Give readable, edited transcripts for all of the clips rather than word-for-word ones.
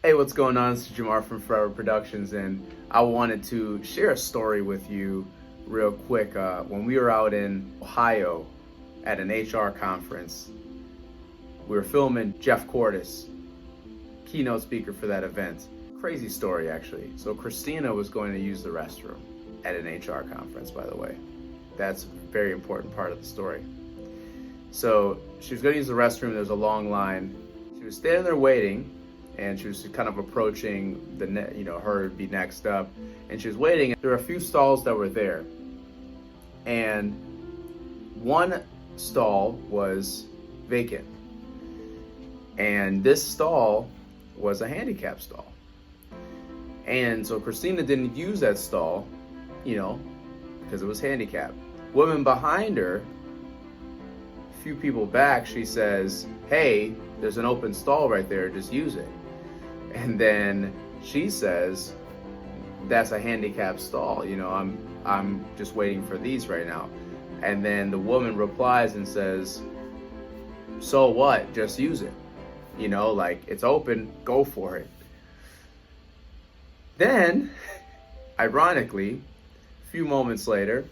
Hey, what's going on? This is Jamar from Forever Productions, and I wanted to share a story with you real quick. When we were out in Ohio at an HR conference, we were filming Jeff Cordes, keynote speaker for that event. Crazy story, actually. So Christina was going to use the restroom at an HR conference, by the way. That's a very important part of the story. So she was going to use the restroom. There's a long line. She was standing there waiting, and she was kind of approaching her to be next up, and she was waiting. There were a few stalls that were there, and one stall was vacant, and this stall was a handicap stall. And so Christina didn't use that stall, because it was handicapped. Woman behind her, a few people back, she says, "Hey, there's an open stall right there, just use it." And then she says, "That's a handicapped stall, I'm just waiting for these right now." And then the woman replies and says, "So what? Just use it. It's open, go for it." Then, ironically, a few moments later,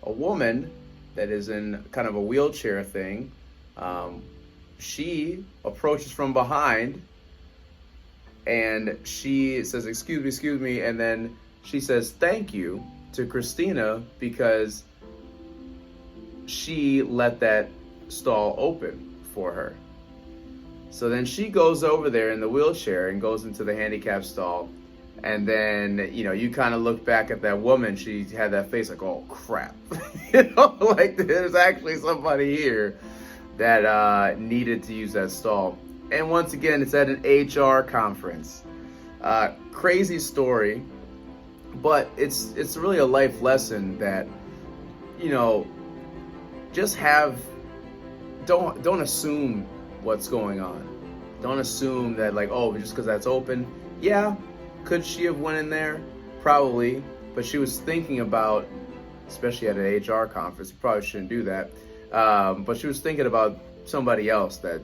a woman that is in kind of a wheelchair thing, she approaches from behind, and she says, excuse me, and then she says thank you to Christina because she let that stall open for her. So then she goes over there in the wheelchair and goes into the handicap stall, and then, you kind of look back at that woman. She had that face like, oh crap. Like there's actually somebody here that needed to use that stall. And once again, it's at an HR conference. Crazy story, but it's really a life lesson that, just don't assume what's going on. Don't assume that just because that's open. Yeah, could she have went in there? Probably, but she was thinking about, especially at an HR conference, you probably shouldn't do that. But she was thinking about somebody else that,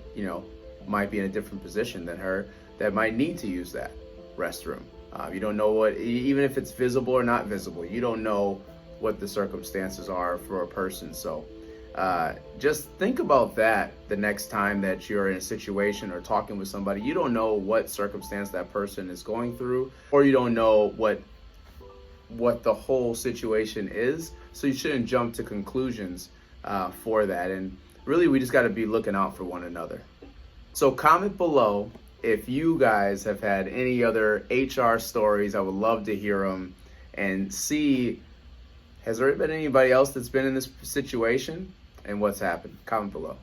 might be in a different position than her that might need to use that restroom. You don't know even if it's visible or not visible, you don't know what the circumstances are for a person. So just think about that the next time that you're in a situation or talking with somebody. You don't know what circumstance that person is going through, or you don't know what the whole situation is. So you shouldn't jump to conclusions for that. And really, we just got to be looking out for one another. So comment below if you guys have had any other HR stories. I would love to hear them and see, has there been anybody else that's been in this situation and what's happened? Comment below.